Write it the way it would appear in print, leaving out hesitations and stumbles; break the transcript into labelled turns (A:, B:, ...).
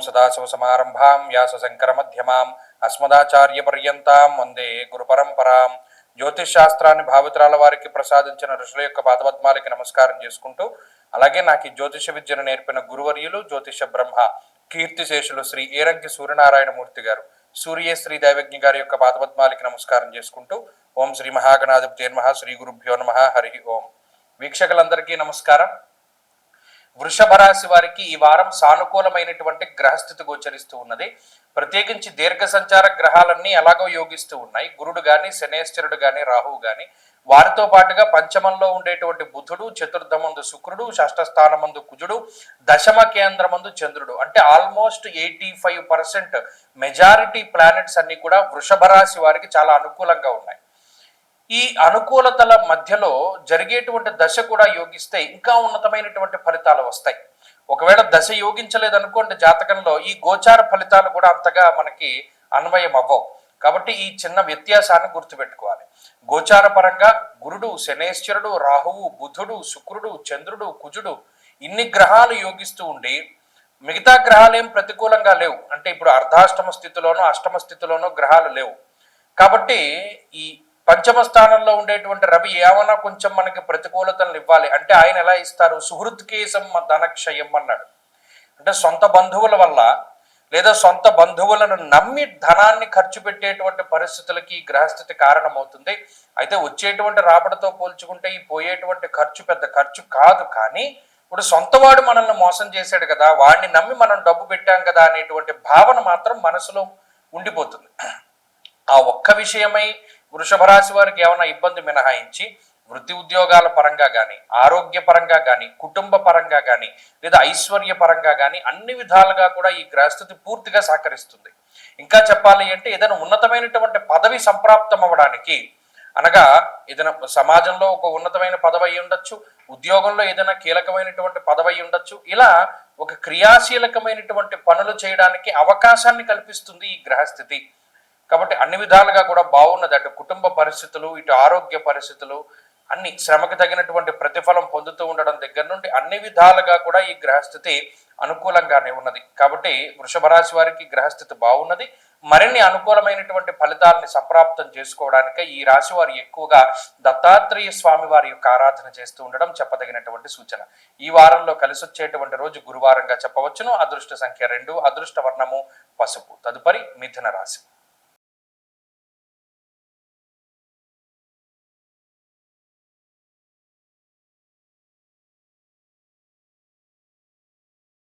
A: సదాశివసమారంభాం వ్యాసశంకరమధ్యమాం అస్మదాచార్యపర్యంతాం వందే గురుపరంపరాం. జ్యోతిష్ శాస్త్రాన్ని భావితరాల వారికి ప్రసాదించిన ఋషుల యొక్క పాదపద్మాలకి నమస్కారం చేసుకుంటూ, అలాగే నాకు ఈ జ్యోతిష విద్యను నేర్పిన గురువర్యులు జ్యోతిష బ్రహ్మ కీర్తిశేషులు శ్రీ ఏరంకి సూర్యనారాయణమూర్తి గారు, సూర్యశ్రీ దైవజ్ఞ గారి యొక్క పాదపద్మాలకి నమస్కారం చేసుకుంటూ, ఓం శ్రీ మహాగణాధిపతి నమః, శ్రీ గురుభ్యో నమః, హరి ఓం. వీక్షకులందరికీ నమస్కారం. వృషభ రాశి వారికి ఈ వారం సానుకూలమైనటువంటి గ్రహస్థితి గోచరిస్తూ ఉన్నది. ప్రత్యేకించి దీర్ఘ సంచార గ్రహాలన్నీ ఎలాగో యోగిస్తూ ఉన్నాయి. గురుడు గాని, శనేశ్వరుడు గాని, రాహువు గాని, వారితో పాటుగా పంచమంలో ఉండేటువంటి బుధుడు, చతుర్థమందు శుక్రుడు, షష్ఠ స్థానమందు కుజుడు, దశమ కేంద్రమందు చంద్రుడు, అంటే ఆల్మోస్ట్ 85% మెజారిటీ ప్లానెట్స్ అన్ని కూడా వృషభ రాశి వారికి చాలా అనుకూలంగా ఉన్నాయి. ఈ అనుకూలతల మధ్యలో జరిగేటువంటి దశ కూడా యోగిస్తే ఇంకా ఉన్నతమైనటువంటి ఫలితాలు వస్తాయి. ఒకవేళ దశ యోగించలేదనుకోండి జాతకంలో, ఈ గోచార ఫలితాలు కూడా అంతగా మనకి అన్వయం అవ్వవు. కాబట్టి ఈ చిన్న వ్యత్యాసాన్ని గుర్తుపెట్టుకోవాలి. గోచార పరంగా గురుడు, శనేశ్వరుడు, రాహువు, బుధుడు, శుక్రుడు, చంద్రుడు, కుజుడు ఇన్ని గ్రహాలు యోగిస్తూ ఉండి మిగతా గ్రహాలు ఏం ప్రతికూలంగా లేవు. అంటే ఇప్పుడు అర్ధాష్టమ స్థితిలోనో అష్టమ స్థితిలోనో గ్రహాలు లేవు. కాబట్టి ఈ పంచమ స్థానంలో ఉండేటువంటి రవి ఏమన్నా కొంచెం మనకి ప్రతికూలతలు ఇవ్వాలి అంటే ఆయన ఎలా ఇస్తారు? సుహృత్కేశం ధనక్షయం అన్నాడు. అంటే సొంత బంధువుల వల్ల లేదా సొంత బంధువులను నమ్మి ధనాన్ని ఖర్చు పెట్టేటువంటి పరిస్థితులకి ఈ గ్రహస్థితి కారణమవుతుంది. అయితే వచ్చేటువంటి రాబడితో పోల్చుకుంటే ఈ పోయేటువంటి ఖర్చు పెద్ద ఖర్చు కాదు. కానీ ఇప్పుడు సొంతవాడు మనల్ని మోసం చేశాడు కదా, వాడిని నమ్మి మనం డబ్బు పెట్టాం కదా అనేటువంటి భావన మాత్రం మనసులో ఉండిపోతుంది. ఆ ఒక్క విషయమై వృషభ రాశి వారికి ఏమైనా ఇబ్బంది మినహాయించి వృత్తి ఉద్యోగాల పరంగా కానీ, ఆరోగ్య పరంగా కానీ, కుటుంబ పరంగా కానీ, లేదా ఐశ్వర్య పరంగా కానీ అన్ని విధాలుగా కూడా ఈ గ్రహస్థితి పూర్తిగా సహకరిస్తుంది. ఇంకా చెప్పాలి అంటే ఏదైనా ఉన్నతమైనటువంటి పదవి సంప్రాప్తం అవ్వడానికి, అనగా ఏదైనా సమాజంలో ఒక ఉన్నతమైన పదవి అయి ఉండొచ్చు, ఉద్యోగంలో ఏదైనా కీలకమైనటువంటి పదవి అయి ఉండొచ్చు, ఇలా ఒక క్రియాశీలకమైనటువంటి పనులు చేయడానికి అవకాశాన్ని కల్పిస్తుంది ఈ గ్రహస్థితి. కాబట్టి అన్ని విధాలుగా కూడా బాగున్నది. అటు కుటుంబ పరిస్థితులు, ఇటు ఆరోగ్య పరిస్థితులు అన్ని శ్రమకు తగినటువంటి ప్రతిఫలం పొందుతూ ఉండడం దగ్గర నుండి అన్ని విధాలుగా కూడా ఈ గ్రహస్థితి అనుకూలంగానే ఉన్నది. కాబట్టి వృషభ రాశి వారికి గ్రహస్థితి బాగున్నది. మరిన్ని అనుకూలమైనటువంటి ఫలితాలని సంప్రాప్తం చేసుకోవడానికే ఈ రాశి వారు ఎక్కువగా దత్తాత్రేయ స్వామి వారి యొక్క ఆరాధన చేస్తూ ఉండడం చెప్పదగినటువంటి సూచన. ఈ వారంలో కలిసి వచ్చేటువంటి రోజు గురువారంగా చెప్పవచ్చును. అదృష్ట సంఖ్య 2, అదృష్ట వర్ణము పసుపు. తదుపరి మిథున రాశి.